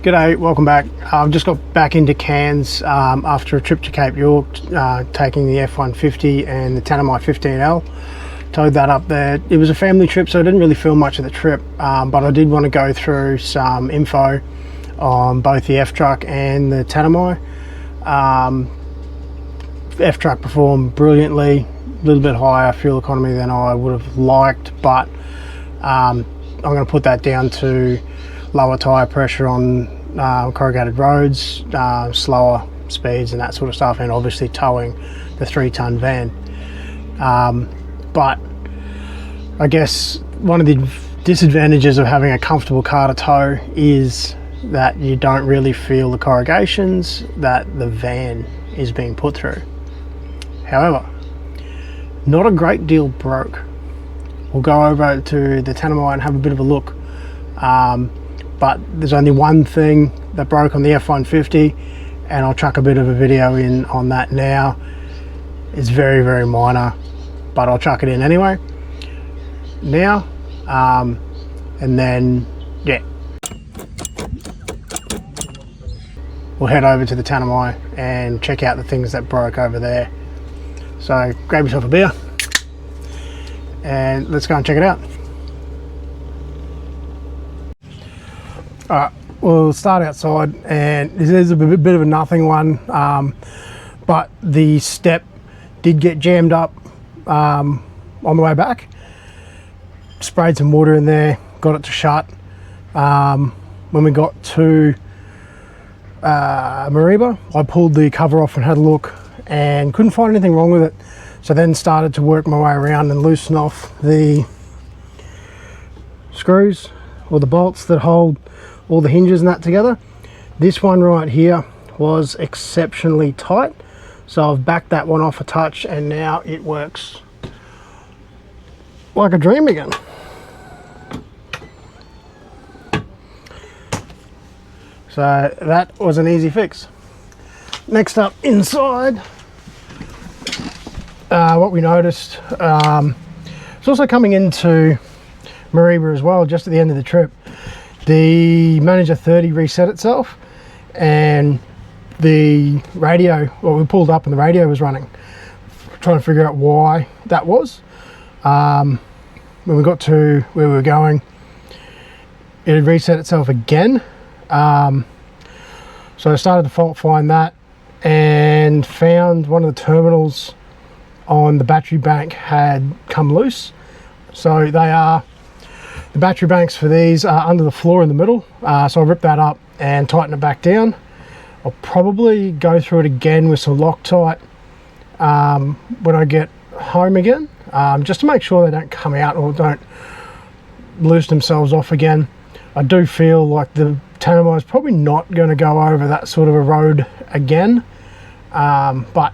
G'day, welcome back. I've just got back into Cairns after a trip to Cape York, taking the F150 and the Tanami 15L. Towed that up there. It was a family trip, so I didn't really film much of the trip, but I did want to go through some info on both the F-Truck and the Tanami. F-Truck performed brilliantly, a little bit higher fuel economy than I would have liked, but I'm going to put that down to lower tyre pressure on corrugated roads, slower speeds and that sort of stuff, and obviously towing the 3-ton van. But I guess one of the disadvantages of having a comfortable car to tow is that you don't really feel the corrugations that the van is being put through. However, not a great deal broke. We'll go over to the Tanami and have a bit of a look. But there's only one thing that broke on the F150, and I'll chuck a bit of a video in on that now. It's very, very minor, but I'll chuck it in anyway now. And then, yeah, we'll head over to the Tanami and check out the things that broke over there. So grab yourself a beer and let's go and check it out. Alright, we'll start outside, and this is a bit of a nothing one, but the step did get jammed up on the way back. Sprayed some water in there, got it to shut. When we got to Mariba, I pulled the cover off and had a look and couldn't find anything wrong with it. So then started to work my way around and loosen off the screws or the bolts that hold all the hinges and that together. This one right here was exceptionally tight, so I've backed that one off a touch and now it works like a dream again. So that was an easy fix. Next up, inside, what we noticed, it's also coming into Mariba as well, just at the end of the trip. The Manager 30 reset itself, and the radio, well, we pulled up and the radio was running. Trying to figure out why that was. When we got to where we were going, it had reset itself again. So I started to fault find that and found one of the terminals on the battery bank had come loose. So they are, the battery banks for these are under the floor in the middle. So I ripped that up and tighten it back down. I'll probably go through it again with some Loctite when I get home again, just to make sure they don't come out or don't loose themselves off again. I do feel like the Tanami is probably not going to go over that sort of a road again, but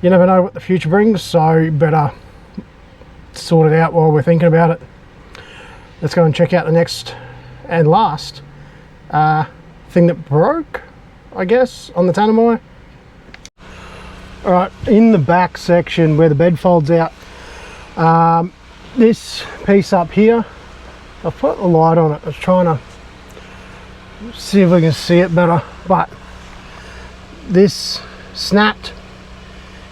you never know what the future brings, so better sort it out while we're thinking about it. Let's go and check out the next and last thing that broke, I guess, on the Tanami. Alright, in the back section where the bed folds out, this piece up here, I've put the light on it. I was trying to see if I can see it better, but this snapped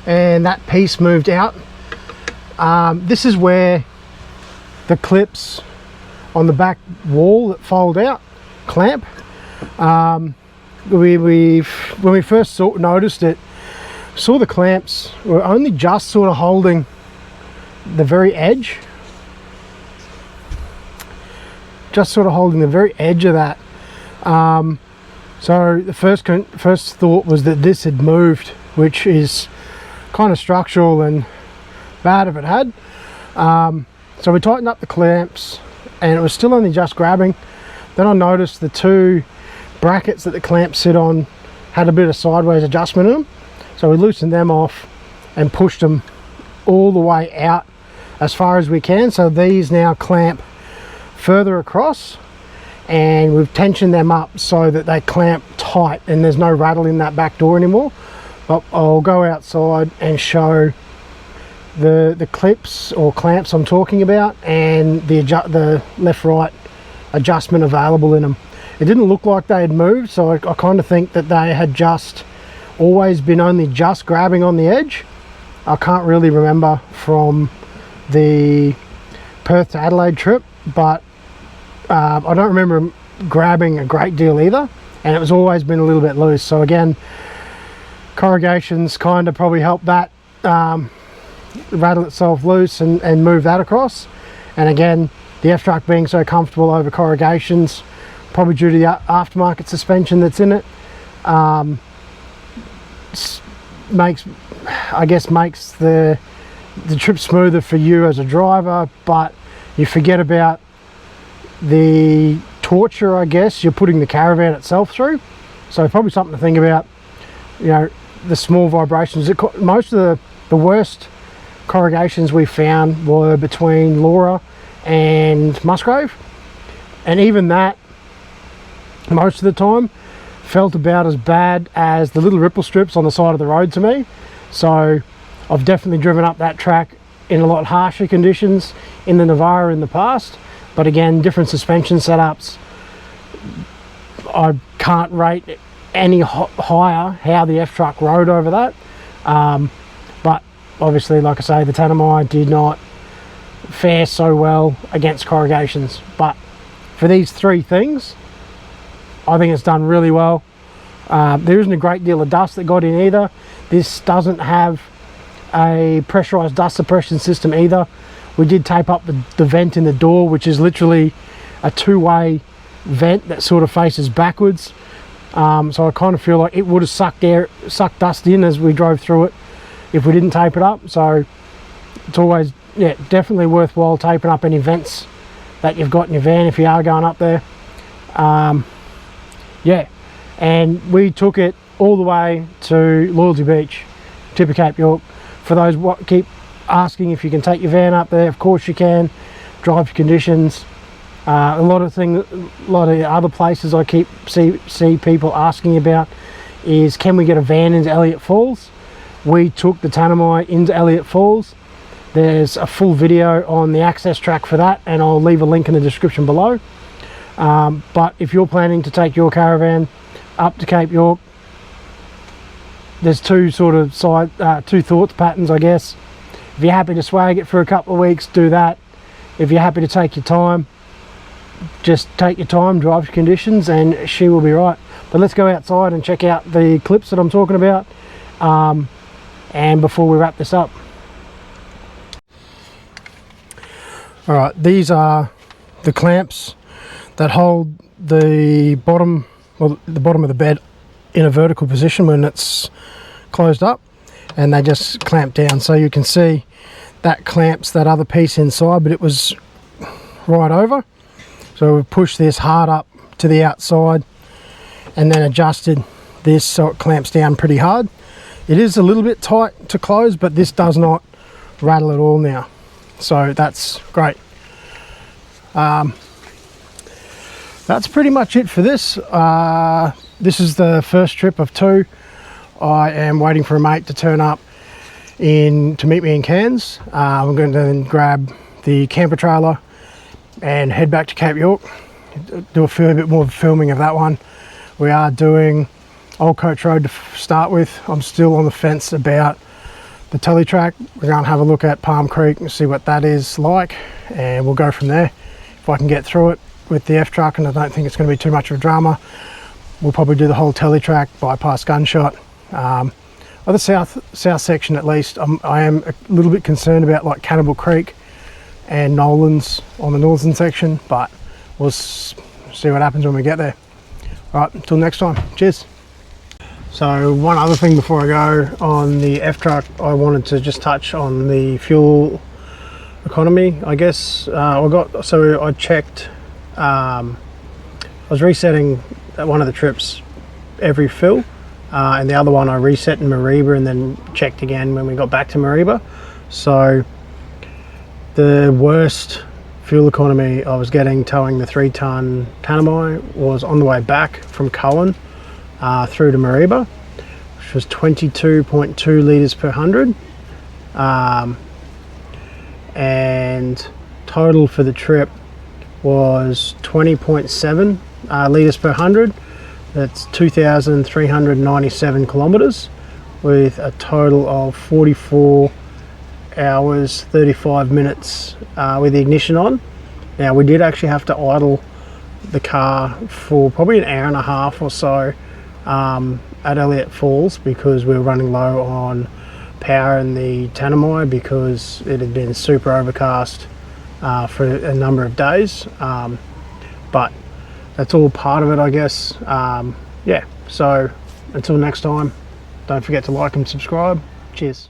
and that piece moved out. This is where the clips on the back wall that fold out clamp. When we first noticed it, saw the clamps were only just sort of holding the very edge, of that. So the first thought was that this had moved, which is kind of structural and bad if it had. So we tightened up the clamps and it was still only just grabbing. Then I noticed the two brackets that the clamps sit on had a bit of sideways adjustment in them, so we loosened them off and pushed them all the way out as far as we can, so these now clamp further across, and we've tensioned them up so that they clamp tight and there's no rattle in that back door anymore. But I'll go outside and show the clips or clamps I'm talking about and the left right adjustment available in them. it didn't look like they had moved, so I kind of think that they had just always been only just grabbing on the edge. I can't really remember from the Perth to Adelaide trip, but I don't remember grabbing a great deal either, and it was always been a little bit loose. So again, corrugations kind of probably helped that rattle itself loose and move that across. And again, the F-Truck being so comfortable over corrugations, probably due to the aftermarket suspension that's in it, makes the trip smoother for you as a driver, but you forget about the torture, I guess, you're putting the caravan itself through. So probably something to think about, you know, the small vibrations. Most of the worst corrugations we found were between Laura and Musgrave, and even that most of the time felt about as bad as the little ripple strips on the side of the road to me. So I've definitely driven up that track in a lot harsher conditions in the Navara in the past, but again, different suspension setups. I can't rate any higher how the F-Truck rode over that, but obviously, like I say, the Tanami did not fare so well against corrugations. But for these three things, I think it's done really well. There isn't a great deal of dust that got in either. This doesn't have a pressurized dust suppression system either. We did tape up the vent in the door, which is literally a two-way vent that sort of faces backwards. So I kind of feel like it would have sucked dust in as we drove through it if we didn't tape it up. So it's always, yeah, definitely worthwhile taping up any vents that you've got in your van if you are going up there. Yeah, and we took it all the way to Loyalty Beach, tip of Cape York. For those what keep asking if you can take your van up there, of course you can. Drive conditions. A lot of other places I see people asking about is, can we get a van into Elliot Falls? We took the Tanami into Elliot Falls. There's a full video on the access track for that, and I'll leave a link in the description below. But if you're planning to take your caravan up to Cape York, there's two thoughts patterns, I guess. If you're happy to swag it for a couple of weeks, do that. If you're happy to take your time, just take your time, drive your conditions, and she will be right. But let's go outside and check out the clips that I'm talking about, and before we wrap this up. All right, these are the clamps that hold the bottom of the bed in a vertical position when it's closed up, and they just clamp down. So you can see that clamps that other piece inside, but it was right over. So we've pushed this hard up to the outside and then adjusted this so it clamps down pretty hard. It is a little bit tight to close, but this does not rattle at all now. So that's great. That's pretty much it for this. This is the first trip of two. I am waiting for a mate to turn up to meet me in Cairns. I'm going to then grab the camper trailer and head back to Cape York, do a bit more filming of that one. We are doing Old Coach Road to start with. I'm still on the fence about the telly track. We're going to have a look at Palm Creek and see what that is like, and we'll go from there. If I can get through it with the F-Truck, and I don't think it's going to be too much of a drama, we'll probably do the whole telly track, bypass Gunshot. On the south section at least, I am a little bit concerned about like Cannibal Creek and Nolan's on the northern section, but we'll see what happens when we get there. All right, until next time, cheers. So one other thing before I go on the F-Truck, I wanted to just touch on the fuel economy, I guess. I checked, I was resetting one of the trips every fill, and the other one I reset in Mariba and then checked again when we got back to Mariba. So the worst fuel economy I was getting towing the 3-ton Tanami was on the way back from Cohen through to Mariba, which was 22.2 litres per 100, and total for the trip was 20.7 litres per 100. That's 2,397 kilometres with a total of 44 hours 35 minutes with the ignition on. Now we did actually have to idle the car for probably an hour and a half or so at Elliott Falls because we were running low on power in the Tanami because it had been super overcast for a number of days, but that's all part of it, I guess. Yeah, so until next time, don't forget to like and subscribe. Cheers.